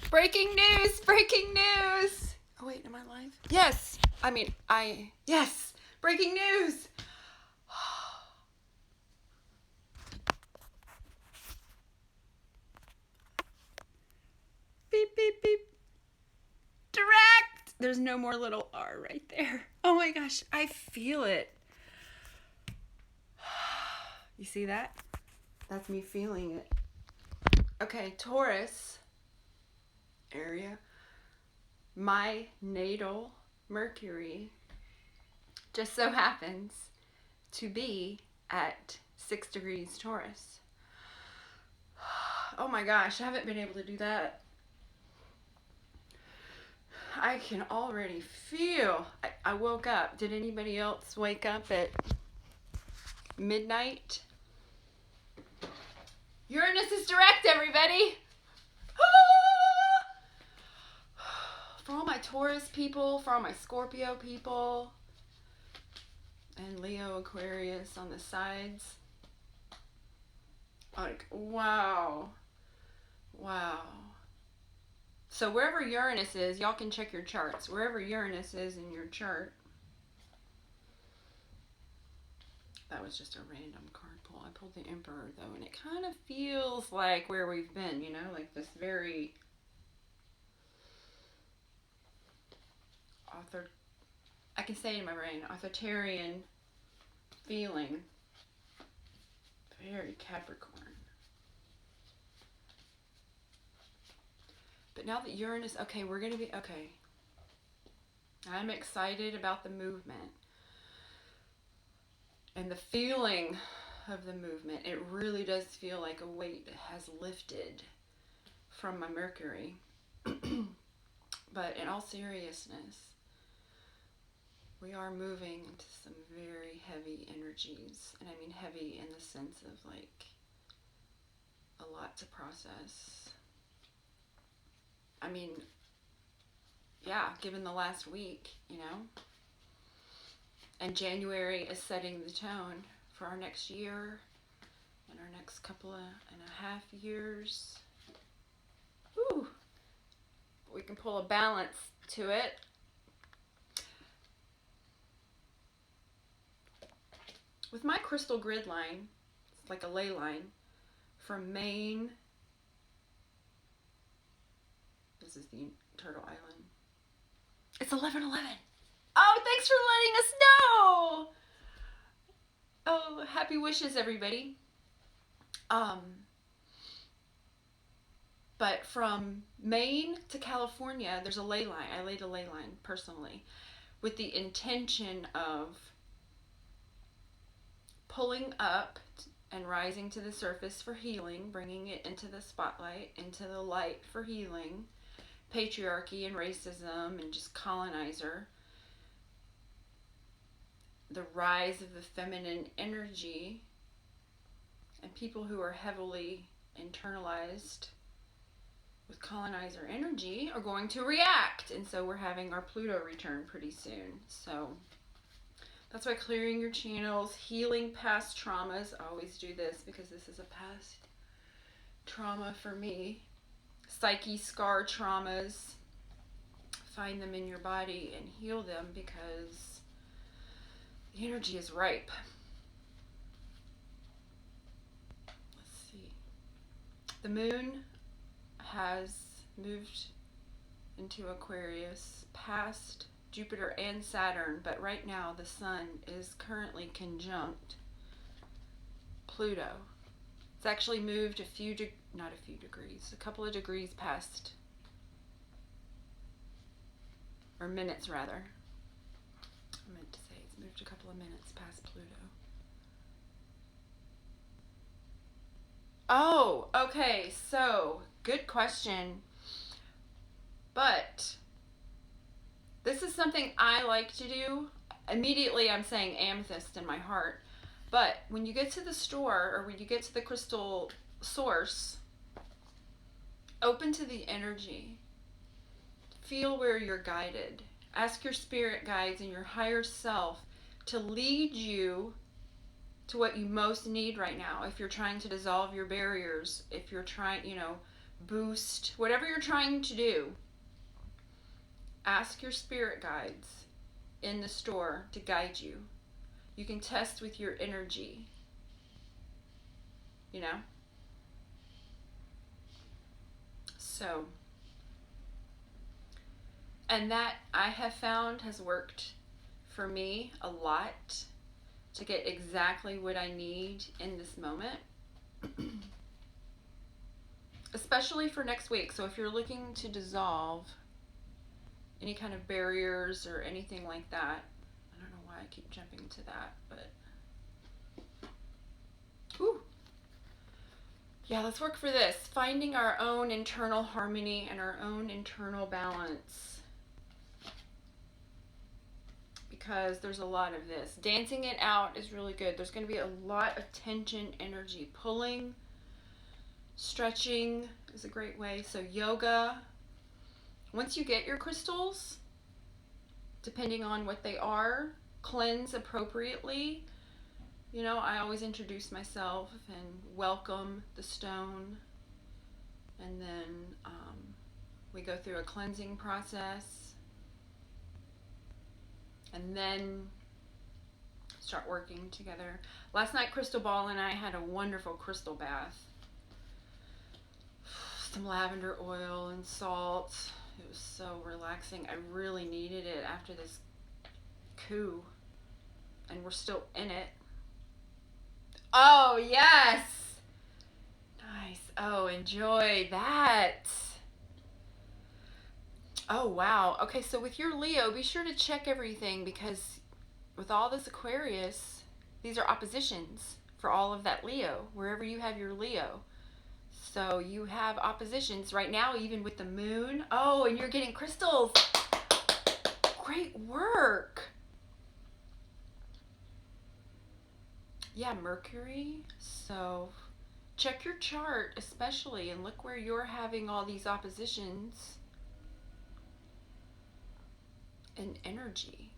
Breaking news! Breaking news! Oh wait, am I live? Yes! Yes! Breaking news! Beep, beep, beep. Direct! There's no more little R right there. Oh my gosh, I feel it. You see that? That's me feeling it. Okay, Taurus area. My natal Mercury just so happens to be at 6 degrees Taurus. Oh my gosh, I haven't been able to do that. I can already feel. I woke up. Did anybody else wake up at midnight? Uranus is direct, everybody! For all my Taurus people, for all my Scorpio people, and Leo, Aquarius on the sides. Like, wow. Wow. So wherever Uranus is, y'all can check your charts. Wherever Uranus is in your chart. That was just a random card pull. I pulled the Emperor though, and it kind of feels like where we've been, you know, like this very I can say it in my brain, authoritarian feeling. Very Capricorn. But now that Uranus, okay, we're going to be, okay. I'm excited about the movement. And the feeling of the movement. It really does feel like a weight has lifted from my Mercury. But in all seriousness, we are moving into some very heavy energies. And I mean heavy in the sense of like a lot to process. I mean, yeah, given the last week, you know. And January is setting the tone for our next year and our next couple and a half years. Whew. We can pull a balance to it. With my crystal grid line, it's like a ley line, from Maine, this is the Turtle Island. It's 11/11. Oh, thanks for letting us know. Oh, happy wishes, everybody. But from Maine to California, there's a ley line. I laid a ley line personally with the intention of pulling up and rising to the surface for healing, bringing it into the spotlight, into the light for healing, patriarchy and racism and just colonizer, the rise of the feminine energy, and people who are heavily internalized with colonizer energy are going to react. And so we're having our Pluto return pretty soon. So that's why clearing your channels, healing past traumas. I always do this because this is a past trauma for me. Psyche scar traumas. Find them in your body and heal them because the energy is ripe. Let's see. The moon has moved into Aquarius past Jupiter and Saturn, but right now the sun is currently conjunct Pluto. It's actually moved a couple of degrees past, or minutes rather. I meant to say it's moved a couple of minutes past Pluto. Oh, okay, so good question. But this is something I like to do. Immediately I'm saying amethyst in my heart. But when you get to the store or when you get to the crystal source, open to the energy. Feel where you're guided. Ask your spirit guides and your higher self to lead you to what you most need right now. If you're trying to dissolve your barriers, if you're trying, boost, whatever you're trying to do, ask your spirit guides in the store to guide you. You can test with your energy, you know? So, and that I have found has worked for me a lot to get exactly what I need in this moment. Especially for next week. So if you're looking to dissolve any kind of barriers or anything like that, I don't know why I keep jumping to that, but whew. Yeah, let's work for this. Finding our own internal harmony and our own internal balance. Because there's a lot of this. Dancing it out is really good. There's going to be a lot of tension energy. Pulling, stretching is a great way. So yoga. Once you get your crystals, depending on what they are, cleanse appropriately. You know, I always introduce myself and welcome the stone. And then we go through a cleansing process. And then start working together. Last night, Crystal Ball and I had a wonderful crystal bath. Some lavender oil and salt. It was so relaxing. I really needed it after this coup. And we're still in it. Oh, yes! Nice. Oh, enjoy that. Oh, wow. Okay, so with your Leo, be sure to check everything because with all this Aquarius, these are oppositions for all of that Leo, wherever you have your Leo. So you have oppositions right now, even with the moon. Oh, and you're getting crystals. Great work. Yeah, Mercury. So check your chart especially and look where you're having all these oppositions and energy.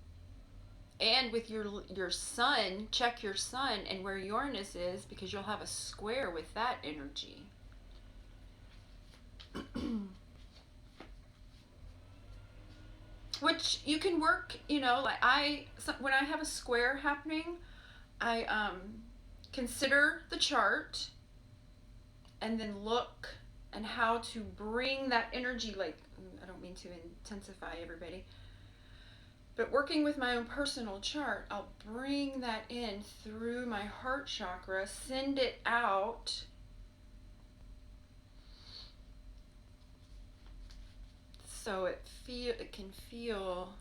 And with your sun, check your sun and where Uranus is because you'll have a square with that energy. Which you can work, you know, like when I have a square happening, I consider the chart and then look and how to bring that energy, like, I don't mean to intensify everybody, but working with my own personal chart, I'll bring that in through my heart chakra, send it out, so it can feel.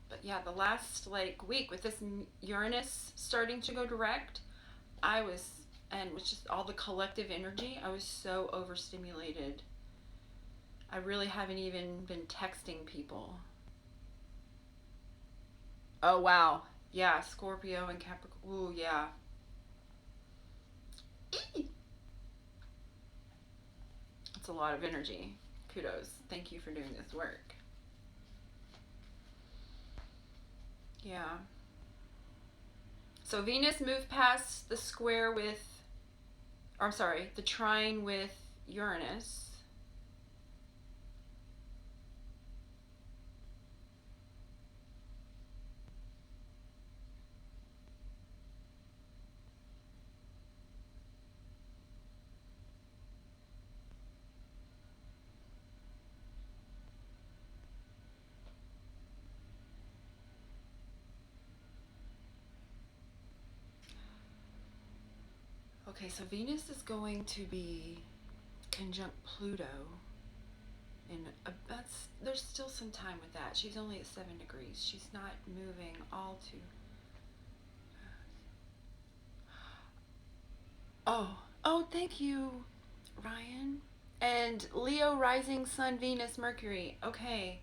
But yeah, the last week with this Uranus starting to go direct, and with just all the collective energy, I was so overstimulated. I really haven't even been texting people. Oh, wow. Yeah, Scorpio and Capricorn. Ooh, yeah. It's a lot of energy. Kudos. Thank you for doing this work. Yeah. So Venus moved past the square the trine with Uranus. Okay, so Venus is going to be conjunct Pluto. And there's still some time with that. She's only at 7 degrees. She's not moving all too. Oh, thank you, Ryan. And Leo, rising, Sun, Venus, Mercury. Okay.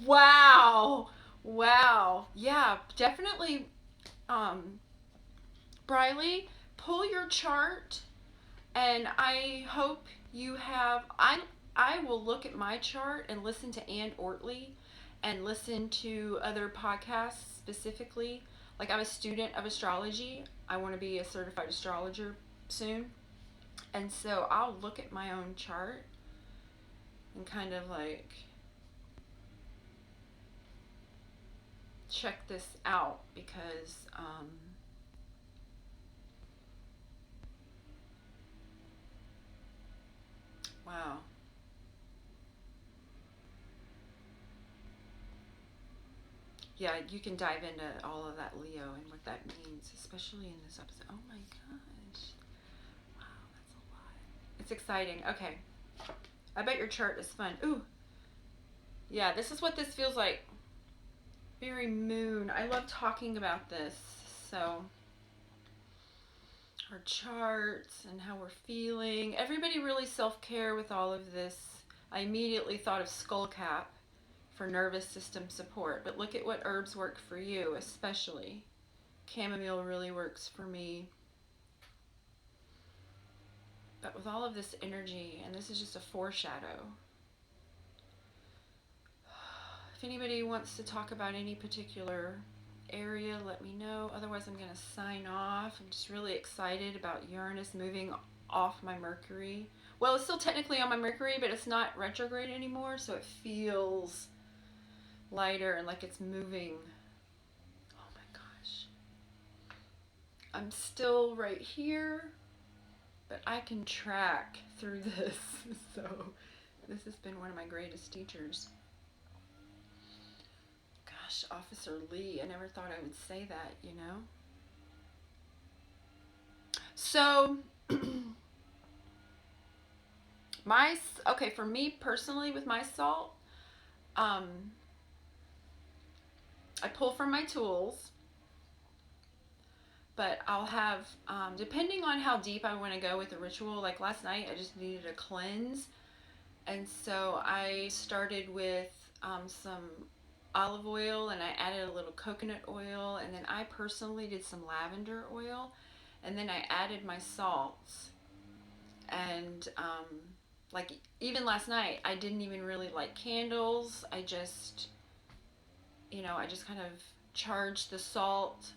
Wow. Wow. Yeah, definitely. Briley, pull your chart, and I hope you have. I will look at my chart and listen to Ann Ortley, and listen to other podcasts specifically. Like, I'm a student of astrology. I want to be a certified astrologer soon. And so I'll look at my own chart and kind of like check this out because wow. Yeah, you can dive into all of that Leo and what that means, especially in this episode. Oh my gosh. Wow, that's a lot. It's exciting. Okay. I bet your chart is fun. Ooh. Yeah, this is what this feels like. Very moon. I love talking about this. So, our charts and how we're feeling. Everybody really self-care with all of this. I immediately thought of skullcap for nervous system support, but look at what herbs work for you, especially. Chamomile really works for me. But with all of this energy, and this is just a foreshadow. If anybody wants to talk about any particular area, let me know. Otherwise, I'm going to sign off. I'm just really excited about Uranus moving off my Mercury. Well, it's still technically on my Mercury, but it's not retrograde anymore, so it feels lighter and like it's moving. Oh my gosh. I'm still right here, but I can track through this. So this has been one of my greatest teachers. Gosh, Officer Lee, I never thought I would say that, you know? So, okay, for me personally with my salt, I pull from my tools, but I'll have, depending on how deep I want to go with the ritual, like last night I just needed a cleanse, and so I started with some olive oil, and I added a little coconut oil, and then I personally did some lavender oil, and then I added my salts. And like even last night I didn't even really light candles. I just kind of charged the salt,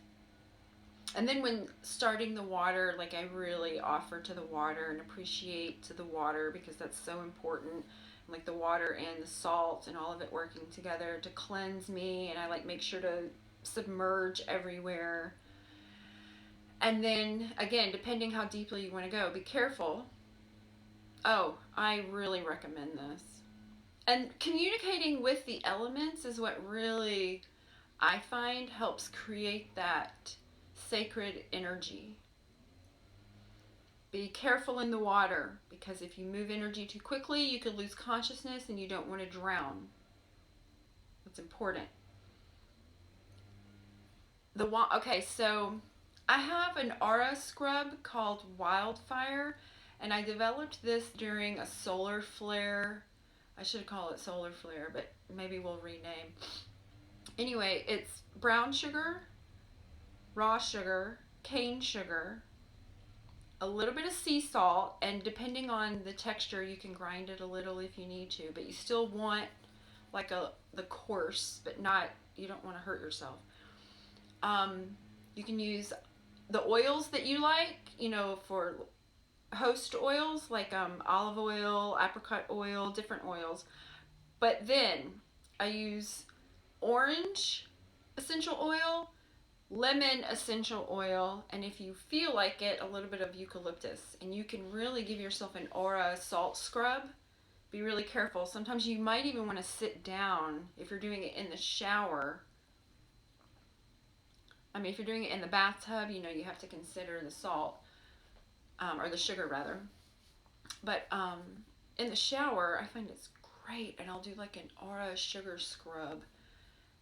and then when starting the water, like I really offer to the water and appreciate to the water, because that's so important, like the water and the salt and all of it working together to cleanse me. And I like make sure to submerge everywhere. And then again, depending how deeply you want to go, be careful. Oh, I really recommend this. And communicating with the elements is what really I find helps create that sacred energy. Be careful in the water, because if you move energy too quickly, you could lose consciousness and you don't want to drown. That's important. Okay, so I have an aura scrub called Wildfire, and I developed this during a solar flare. I should call it solar flare, but maybe we'll rename. Anyway, it's brown sugar, raw sugar, cane sugar, a little bit of sea salt, and depending on the texture, you can grind it a little if you need to, but you still want like the coarse, but not, you don't want to hurt yourself. You can use the oils that you like, for host oils like olive oil, apricot oil, different oils. But then I use orange essential oil, lemon essential oil, and if you feel like it, a little bit of eucalyptus. And you can really give yourself an aura salt scrub. Be really careful. Sometimes you might even want to sit down if you're doing it in the shower. I mean, if you're doing it in the bathtub, you have to consider the salt, or the sugar rather. But in the shower, I find it's great, and I'll do like an aura sugar scrub,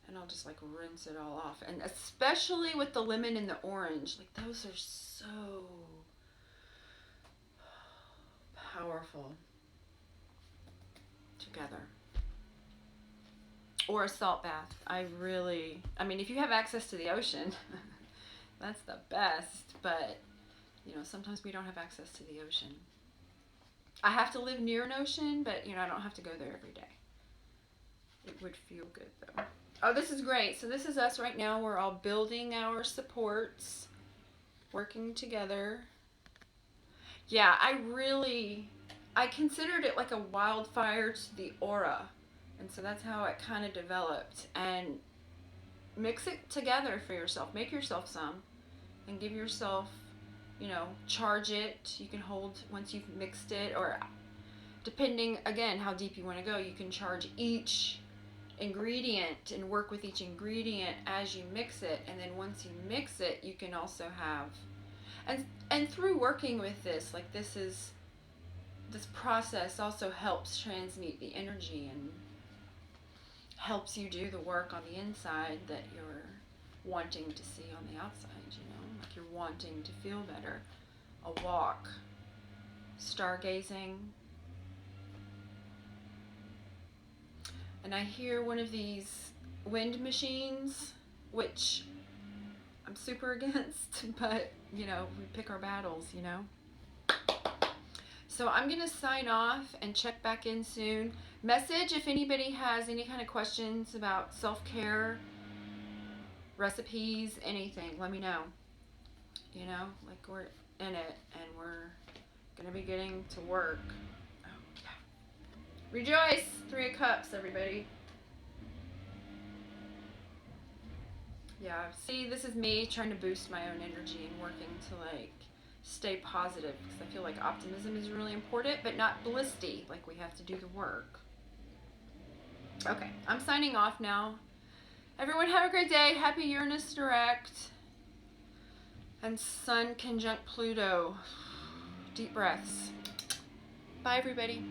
and I'll just like rinse it all off. And especially with the lemon and the orange, like those are so powerful together. Or a salt bath. I mean, if you have access to the ocean, that's the best, but sometimes we don't have access to the ocean. I have to live near an ocean, but I don't have to go there every day. It would feel good though. Oh, this is great. So this is us right now. We're all building our supports, working together. Yeah, I considered it like a wildfire to the aura. And so that's how it kind of developed. And mix it together for yourself. Make yourself some and give yourself, charge it. You can hold once you've mixed it, or depending again how deep you want to go, you can charge each ingredient and work with each ingredient as you mix it. And then once you mix it, you can also have and through working with this, like this process also helps transmute the energy and helps you do the work on the inside that you're wanting to see on the outside, like you're wanting to feel better. A walk, stargazing. And I hear one of these wind machines, which I'm super against, but we pick our battles. So I'm going to sign off and check back in soon. Message if anybody has any kind of questions about self-care, recipes, anything. Let me know. Like we're in it and we're going to be getting to work. Oh, yeah. Rejoice! 3 of Cups, everybody. Yeah, see, this is me trying to boost my own energy and working to stay positive, because I feel like optimism is really important, but not blisty. Like we have to do the work. Okay, I'm signing off now. Everyone have a great day. Happy Uranus direct and Sun conjunct Pluto. Deep breaths. Bye, everybody.